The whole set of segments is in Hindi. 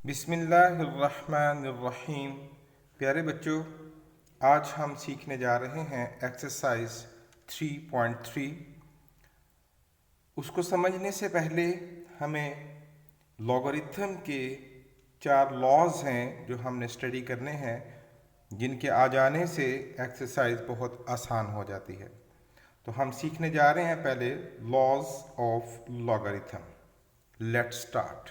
बिस्मिल्लाहिर्रहमानिर्रहीम। प्यारे बच्चों, आज हम सीखने जा रहे हैं एक्सरसाइज 3.3। उसको समझने से पहले हमें लॉगरिथम के 4 लॉज हैं जो हमने स्टडी करने हैं, जिनके आ जाने से एक्सरसाइज बहुत आसान हो जाती है। तो हम सीखने जा रहे हैं पहले laws of logarithm. Let's start.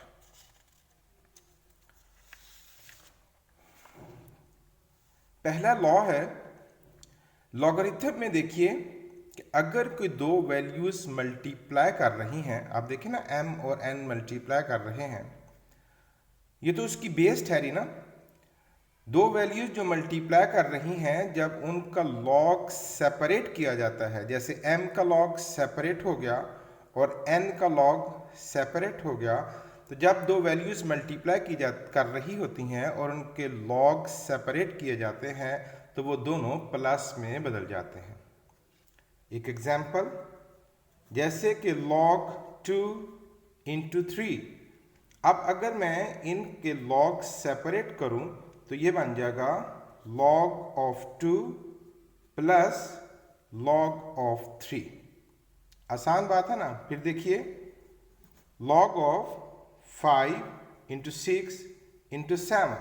पहला लॉ है लॉगरिथम में। देखिए कि अगर कोई दो वैल्यूज मल्टीप्लाई कर रही हैं, आप देखिए ना m और n मल्टीप्लाई कर रहे हैं, ये तो उसकी बेस ठहरी ना। दो वैल्यूज जो मल्टीप्लाई कर रही हैं, जब उनका लॉग सेपरेट किया जाता है, जैसे m का लॉग सेपरेट हो गया और n का लॉग सेपरेट हो गया, तो जब दो वैल्यूज मल्टीप्लाई कर रही होती हैं और उनके लॉग सेपरेट किए जाते हैं तो वो दोनों प्लस में बदल जाते हैं। एक एग्जाम्पल, जैसे कि log 2 इंटू 3। अब अगर मैं इनके लॉग सेपरेट करूं तो ये बन जाएगा log of 2 plus log of 3। आसान बात है ना। फिर देखिए log ऑफ 5 इंटू 6 इंटू 7।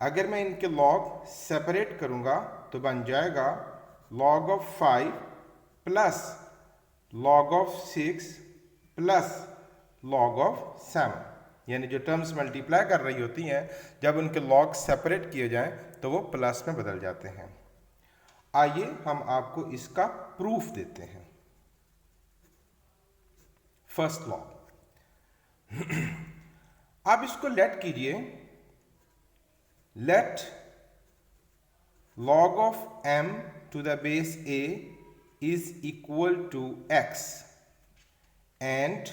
अगर मैं इनके लॉग सेपरेट करूंगा तो बन जाएगा log of 5 plus log of 6 plus log of 7। यानी जो टर्म्स मल्टीप्लाई कर रही होती हैं, जब उनके लॉग सेपरेट किए जाएं तो वो प्लस में बदल जाते हैं। आइए हम आपको इसका प्रूफ देते हैं। फर्स्ट लॉ, आप इसको लेट कीजिए। Let log of m to the base a is equal to x and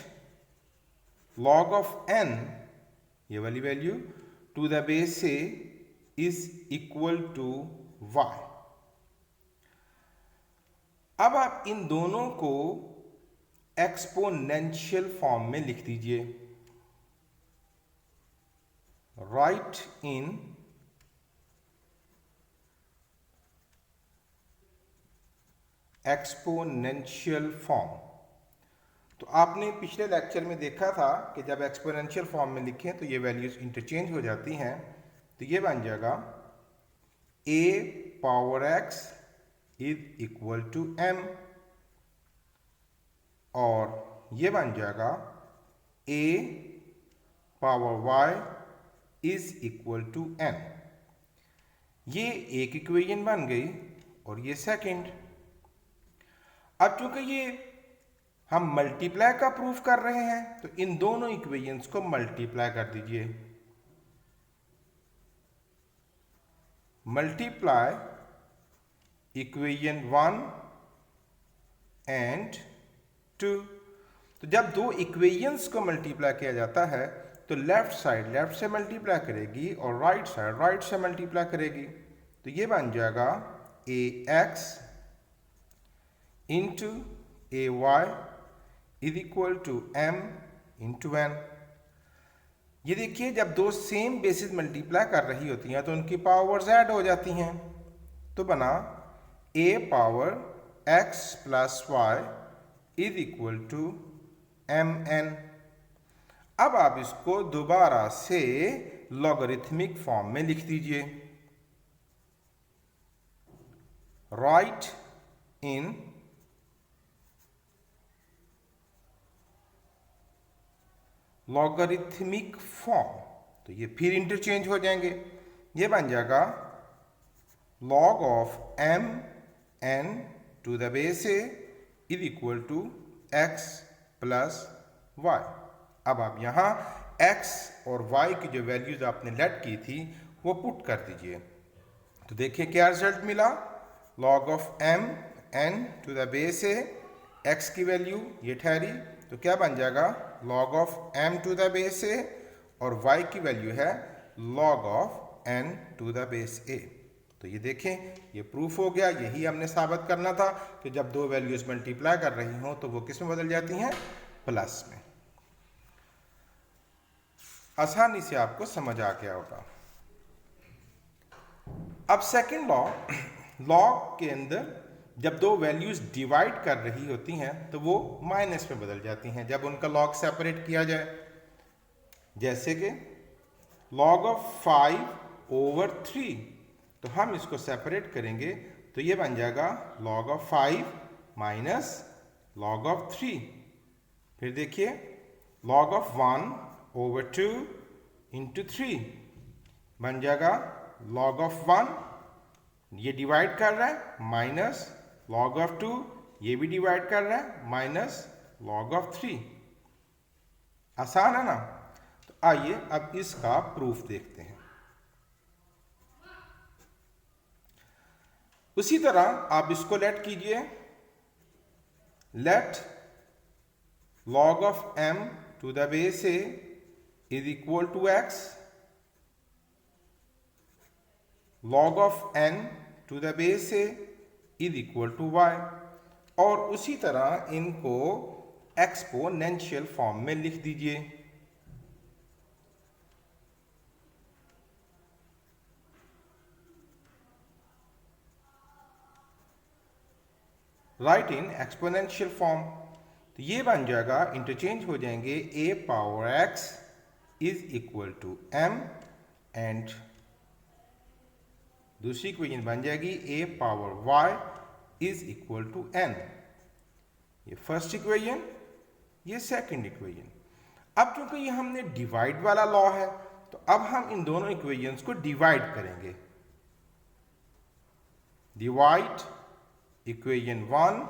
log of n, ये वाली value, to the base a is equal to y। अब आप इन दोनों को एक्सपोनेंशियल फॉर्म में लिख दीजिए। Right in exponential form. तो आपने पिछले लेक्चर में देखा था कि जब एक्सपोनेंशियल फॉर्म में लिखें तो ये वैल्यूज इंटरचेंज हो जाती हैं। तो ये बन जाएगा a power x is equal to m, और ये बन जाएगा a power y is equal to n। ये एक इक्वेशन बन गई और ये सेकंड। अब चूंकि ये हम मल्टीप्लाई का प्रूफ कर रहे हैं तो इन दोनों इक्वेशंस को मल्टीप्लाई कर दीजिए। Multiply equation 1 and 2। तो जब दो इक्वेशंस को मल्टीप्लाई किया जाता है तो लेफ्ट साइड लेफ्ट से मल्टीप्लाई करेगी और राइट साइड राइट से मल्टीप्लाई करेगी। तो ये बन जाएगा ax into a y is equal to m into n। ये देखिए, जब दो सेम बेसिस मल्टीप्लाई कर रही होती हैं तो उनकी पावर्स ऐड हो जाती हैं। तो बना a power x plus y is equal to mn। अब आप इसको दोबारा से लॉगरिथमिक फॉर्म में लिख दीजिए। राइट इन लॉगरिथमिक फॉर्म। तो ये फिर इंटरचेंज हो जाएंगे। ये बन जाएगा log of m n to the base a is equal to x plus y। अब आप यहाँ x और y की जो वैल्यूज आपने लेट की थी वो पुट कर दीजिए। तो देखिए क्या रिजल्ट मिला। log of m n to the base a, x की वैल्यू ये ठहरी, तो क्या बन जाएगा log of m to the base a, और y की वैल्यू है log of n to the base a। तो ये देखें, ये प्रूफ हो गया। यही हमने साबित करना था कि जब दो वैल्यूज मल्टीप्लाई कर रही हों तो वो किस में बदल जाती हैं, प्लस में। आसानी से आपको समझ आ गया होगा। अब सेकंड लॉ, लॉ के अंदर जब दो वैल्यूज डिवाइड कर रही होती हैं तो वो माइनस में बदल जाती हैं जब उनका लॉग सेपरेट किया जाए। जैसे कि log ऑफ 5/3, तो हम इसको सेपरेट करेंगे तो ये बन जाएगा log of 5 minus log of 3। फिर देखिए log ऑफ 1/2 इंटू 3 बन जाएगा log ऑफ 1, ये डिवाइड कर रहा है, माइनस log ऑफ 2, ये भी डिवाइड कर रहा है, माइनस log ऑफ 3। आसान है ना। तो आइए अब इसका प्रूफ देखते हैं। उसी तरह आप इसको लेट कीजिए, let log of m to the base a is equal to x, log of n to the base a is equal to y, और उसी तरह इनको एक्सपोनेंशियल फॉर्म में लिख दीजिए। राइट इन एक्सपोनेंशियल फॉर्म, तो ये बन जाएगा, इंटरचेंज हो जाएंगे, a power x is equal to m, and दूसरी इक्वेशन बन जाएगी a power y is equal to n। ये फर्स्ट इक्वेशन, ये सेकंड इक्वेशन। अब क्योंकि ये हमने डिवाइड वाला लॉ है तो अब हम इन दोनों इक्वेशंस को डिवाइड करेंगे। Divide equation 1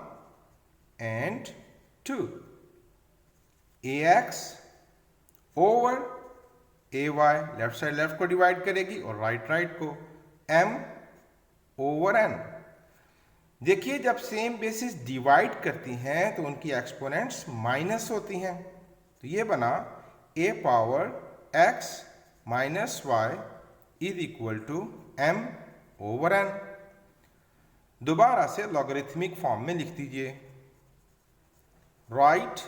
and 2, ax over ay, left side left को डिवाइड करेगी और राइट को, m ओवर n। देखिए जब सेम बेसिस डिवाइड करती हैं तो उनकी एक्सपोनेंट्स माइनस होती हैं, तो ये बना a power x minus y is equal to m over n। दोबारा से लॉगरिथमिक फॉर्म में लिख दीजिए, राइट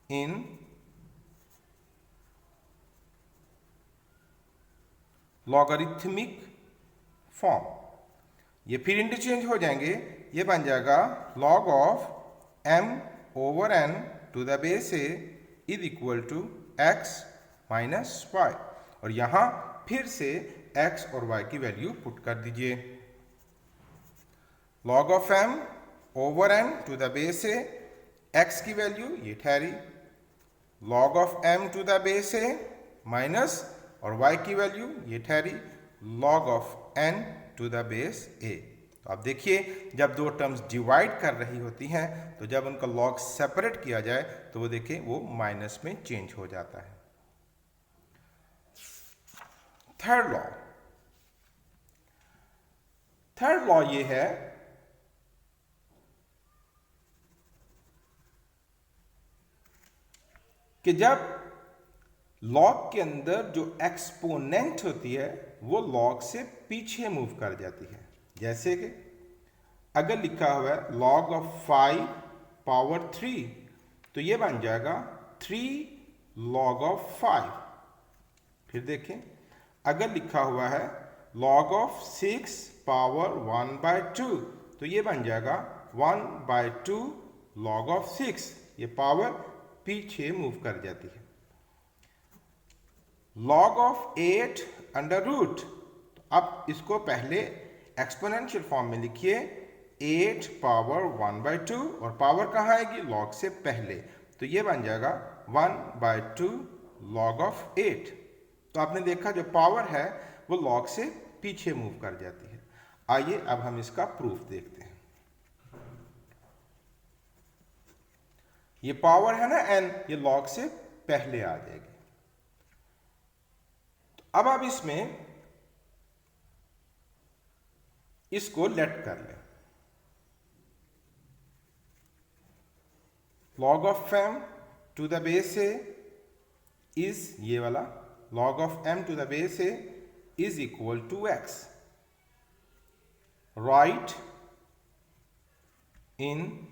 इन लॉगरिथमिक फॉर्म, ये फिर इंटरचेंज हो जाएंगे, ये बन जाएगा log of m over n to the base a is equal to x minus y, और यहां फिर से x और y की वैल्यू पुट कर दीजिए। log of m over n to the base a, x की वैल्यू ये ठहरी, log of m to the base a minus, और y की वैल्यू ये ठहरी, log of n to the base a। तो आप देखिए जब दो टर्म्स डिवाइड कर रही होती हैं तो जब उनका log सेपरेट किया जाए तो वो देखिए वो माइनस में चेंज हो जाता है। थर्ड लॉ ये है कि जब लॉग के अंदर जो एक्सपोनेंट होती है वो लॉग से पीछे मूव कर जाती है। जैसे कि अगर लिखा हुआ है log ऑफ 5 पावर 3, तो ये बन जाएगा 3 log ऑफ 5। फिर देखें अगर लिखा हुआ है log ऑफ 6 पावर 1/2, तो ये बन जाएगा 1/2 log ऑफ 6, ये पावर पीछे मूव कर जाती है। log ऑफ 8 अंडर रूट, अब इसको पहले एक्सपोनेंशियल फॉर्म में लिखिए, 8 पावर 1/2, और पावर कहाँ आएगी, log से पहले, तो ये बन जाएगा 1/2 log ऑफ 8। तो आपने देखा जो पावर है वो log से पीछे मूव कर जाती है। आइए अब हम इसका प्रूफ देखते हैं। ये पावर है ना n, ये log से पहले आ जाएगी। तो अब आप इसमें इसको लेट कर लें, log of m to the base a is, ये वाला log of m to the base a is equal to x, write in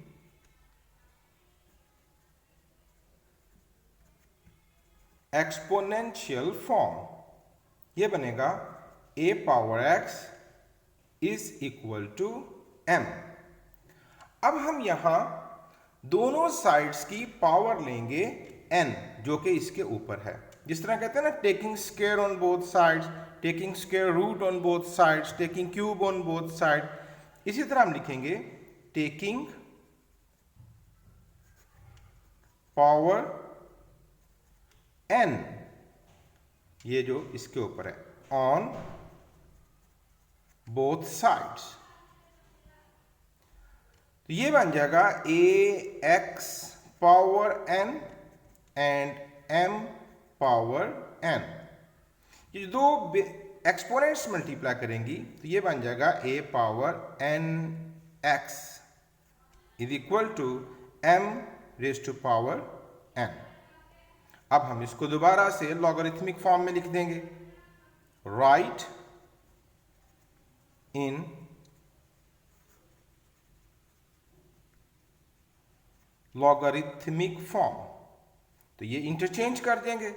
exponential form, ये बनेगा a power x is equal to m। अब हम यहां दोनों साइड्स की पावर लेंगे n, जो कि इसके ऊपर है। जिस तरह कहते हैं ना, taking square on both sides, taking square root on both sides, taking cube on both side, इसी तरह हम लिखेंगे टेकिंग पावर n, ये जो इसके ऊपर है, ऑन बोथ साइड्स। तो ये बन जाएगा ax power n and m power n। ये दो एक्सपोनेंट्स मल्टीप्लाई करेंगी तो ये बन जाएगा a power n x is equal to m raise to power n। अब हम इसको दोबारा से लॉगरिथमिक फॉर्म में लिख देंगे। राइट इन लॉगरिथमिक फॉर्म, तो ये इंटरचेंज कर देंगे।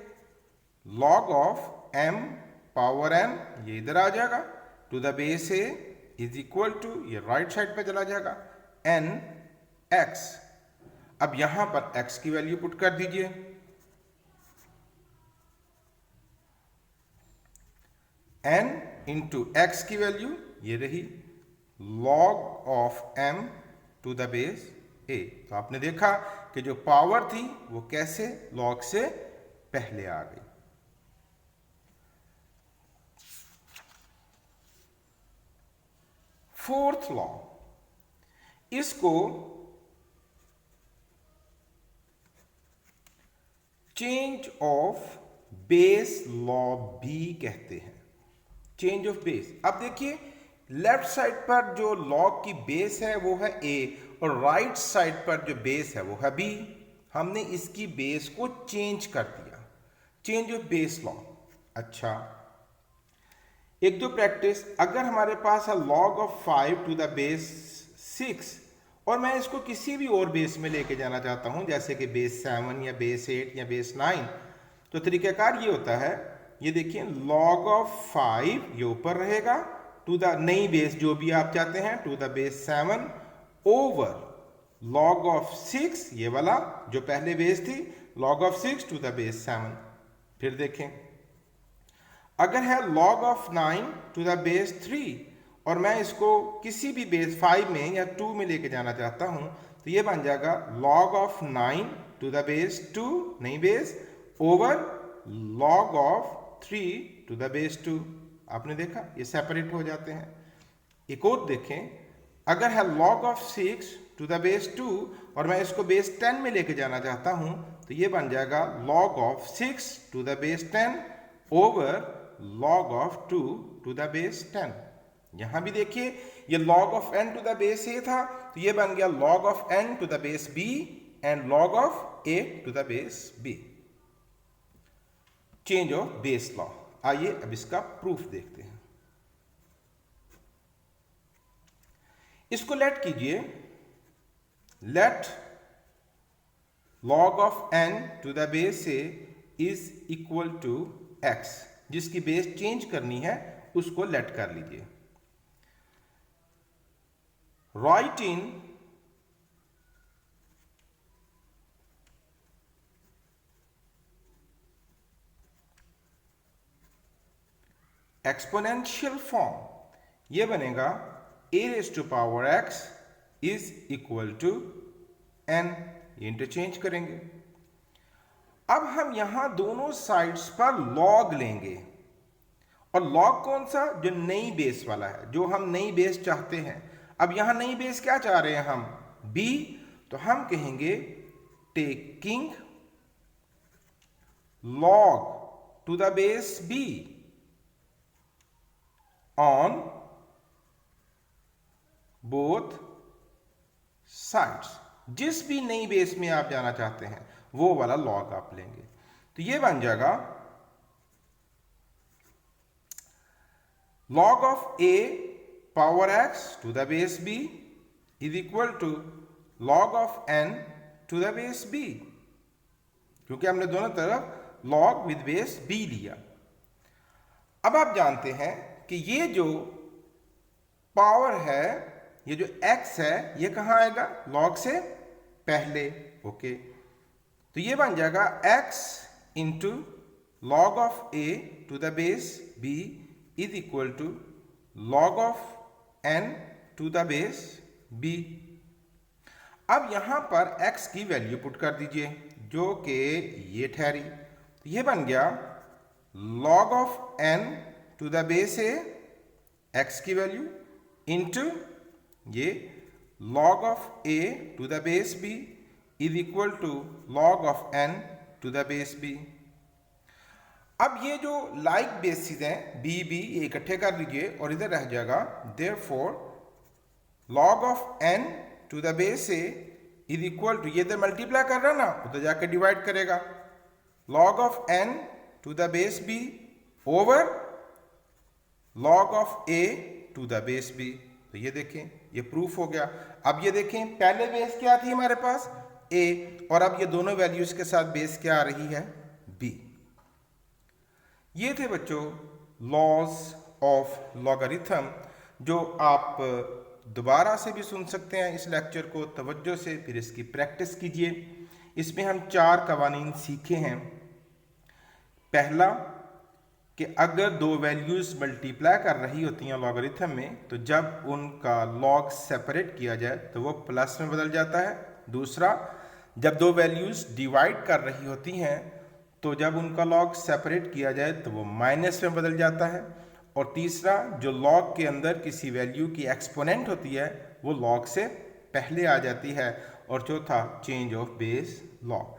Log of m power n, ये इधर आ जाएगा, to the base a is equal to, ये राइट साइड पे चला जाएगा, n x। अब यहां पर x की वैल्यू पुट कर दीजिए। n इंटू x की वैल्यू ये रही log of m to the base a। तो आपने देखा कि जो पावर थी वो कैसे log से पहले आ गई। फोर्थ लॉ, इसको चेंज ऑफ बेस लॉ भी कहते हैं। चेंज ऑफ बेस, अब देखिए लेफ्ट साइड पर जो लॉग की बेस है वो है a और राइट साइड पर जो बेस है वो है b। हमने इसकी बेस को चेंज कर दिया, चेंज ऑफ बेस लॉ। अच्छा, एक दो प्रैक्टिस, अगर हमारे पास है log of 5 to the base 6 और मैं इसको किसी भी और बेस में लेके जाना चाहता हूं, जैसे कि बेस 7 या बेस 8 या बेस 9, तो तरीकाकार ये होता है, ये देखिए log ऑफ 5 ये ऊपर रहेगा, टू द नई बेस जो भी आप चाहते हैं, to the base 7 over log of 6, ये वाला जो पहले बेस थी, log of 6 to the base 7। फिर देखें, अगर है log of 9 to the base 3 और मैं इसको किसी भी बेस 5 में या 2 में लेके जाना चाहता हूं, तो ये बन जाएगा log of 9 to the base 2 नई base over log of 3 to the base 2। आपने देखा ये सेपरेट हो जाते हैं। एक और देखें, अगर है log of 6 to the base 2 और मैं इसको बेस 10 में लेके जाना चाहता हूं, तो ये बन जाएगा log of 6 to the base 10 over log of 2 to the base 10। यहां भी देखिए ये log of n to the base a था, तो ये बन गया log of n to the base b and log of a to the base b। Change of base law. आइए अब इसका प्रूफ देखते हैं। इसको लेट कीजिए, let log of n to the base a is equal to x। जिसकी बेस चेंज करनी है उसको लेट कर लीजिए। राइट इन एक्सपोनेंशियल फॉर्म, ये बनेगा a raise to power x is equal to n। Interchange करेंगे। अब हम यहां दोनों साइड्स पर log लेंगे, और log कौन सा, जो नई बेस वाला है, जो हम नई बेस चाहते हैं। अब यहां नई बेस क्या चाह रहे हैं हम, b, तो हम कहेंगे taking log to the base b on both sides. जिस भी नई बेस में आप जाना चाहते हैं वो वाला log आप लेंगे। तो ये बन जाएगा log of a power x to the base b is equal to log of n to the base b, क्योंकि हमने दोनों तरफ log with base b लिया। अब आप जानते हैं कि ये जो पावर है, ये जो x है, ये कहाँ आएगा? log से पहले। ओके, तो ये बन जाएगा x into log of a to the base b is equal to log of n to the base b। अब यहां पर x की वैल्यू पुट कर दीजिए, जो कि ये ठहरी, तो ये बन गया log of n to the base a, x की वैल्यू, इंटू ये log of a to the base b is equal to log of n to the base b। अब ये जो लाइक बेसिस हैं b b, ये इकट्ठे कर लीजिए और इधर रह जाएगा, therefore log of n to the base a is equal to, ये इधर मल्टीप्लाई कर रहा ना, उधर जाके डिवाइड करेगा, log of n to the base b over log of a to the base b। तो ये देखें, ये प्रूफ हो गया। अब ये देखें, पहले बेस क्या थी हमारे पास? a, और अब ये दोनों वैल्यूज के साथ बेस क्या आ रही है? b। ये थे बच्चों लॉज ऑफ लॉगरिथम, जो आप दोबारा से भी सुन सकते हैं इस लेक्चर को तवज्जो से, फिर इसकी प्रैक्टिस कीजिए। इसमें हम 4 कवानीन सीखे हैं। पहला कि अगर दो वैल्यूज मल्टीप्लाई कर रही होती हैं लॉगरिथम में, तो जब उनका लॉग सेपरेट किया जाए तो वो प्लस में बदल जाता है। दूसरा, जब दो वैल्यूज डिवाइड कर रही होती हैं तो जब उनका लॉग सेपरेट किया जाए तो वो माइनस में बदल जाता है। और तीसरा, जो लॉग के अंदर किसी वैल्यू की एक्सपोनेंट होती है वो लॉग से पहले आ जाती है। और चौथा, चेंज ऑफ बेस लॉग।